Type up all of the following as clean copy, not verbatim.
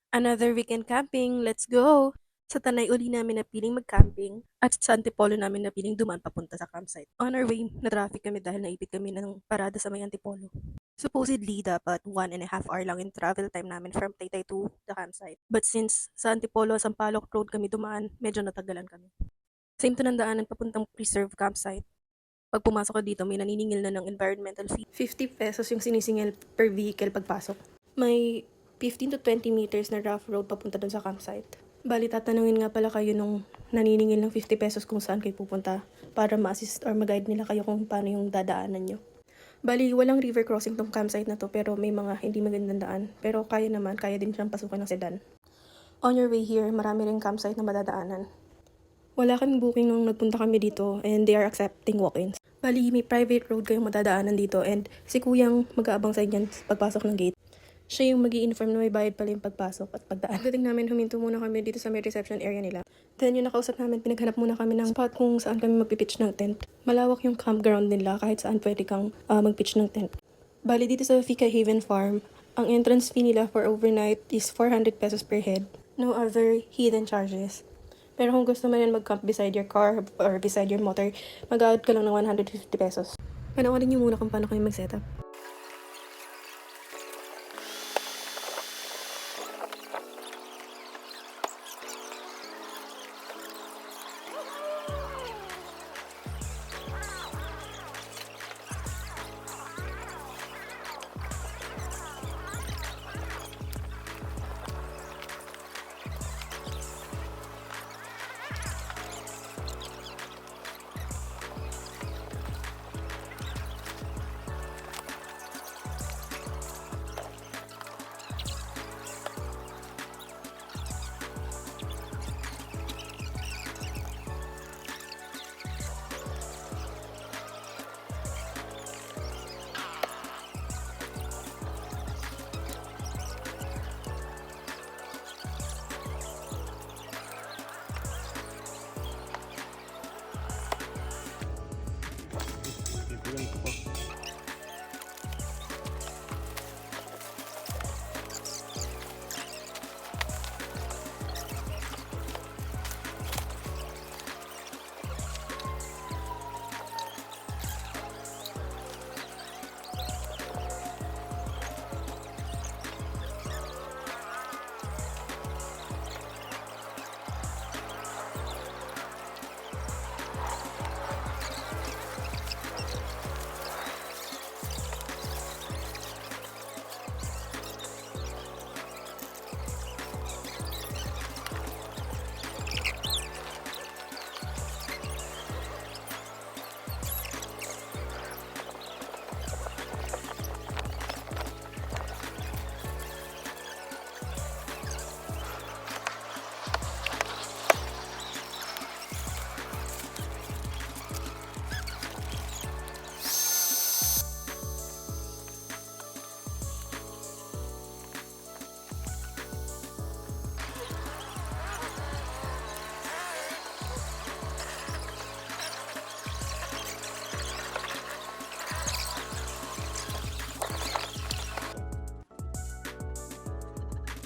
Another weekend camping, let's go! Sa Tanay uli namin napiling mag-camping at sa Antipolo namin napiling dumaan papunta sa campsite. On our way, na-traffic kami dahil naipit kami ng parada sa may Antipolo. Supposedly, dapat 1.5 hour lang yung travel time namin from Taytay to the campsite. But since sa Antipolo, Sampaloc Road kami dumaan, medyo natagalan kami. Same to ng daanan papuntang preserve campsite. Pag pumasok ka dito, may naniningil na ng environmental fee. 50 pesos yung sinisingil per vehicle pagpasok. May 15 to 20 meters na rough road papunta dun sa campsite. Bali, tatanungin nga pala kayo nung naniningil ng 50 pesos kung saan kayo pupunta para ma-assist or mag-guide nila kayo kung paano yung dadaanan nyo. Bali, walang river crossing tong campsite na to pero may mga hindi magandang daan. Pero kaya din siyang pasukin ng sedan. On your way here, marami ring campsite na madadaanan. Wala kaming booking nung nagpunta kami dito and they are accepting walk-ins. Bali, may private road kayong madadaanan dito and si kuyang mag-aabang sa inyo pagpasok ng gate. Siya yung mag-i-inform na may bayad pala yung pagpasok at pagdaan. Pagdating namin, huminto muna kami dito sa may reception area nila. Then yung nakausap namin, pinaghanap muna kami ng spot kung saan kami magpipitch ng tent. Malawak yung campground nila kahit saan pwede kang magpitch ng tent. Bali dito sa Fika Haven Farm, ang entrance fee nila for overnight is 400 pesos per head. No other hidden charges. Pero kung gusto mo rin mag-camp beside your car or beside your motor, mag-out ka lang ng 150 pesos. Panoorin niyo muna kung paano kayo mag-setup.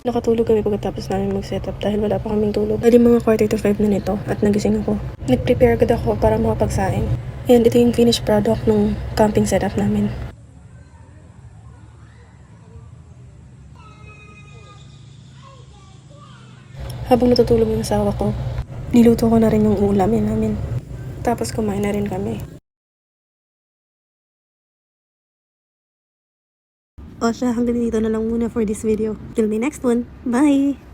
Nakatulog kami pagkatapos namin mag-setup dahil wala pa kaming tulog. Bali mga 4:45 na nito at nagising ako. Nag-prepare agad ako para makapagsaing. And ito yung finished product ng camping setup namin. Habang natutulog yung asawa ko, niluto ko na rin yung ulamin namin. Tapos kumain na rin kami. O siya, hanggang dito na lang muna for this video. Till the next one. Bye!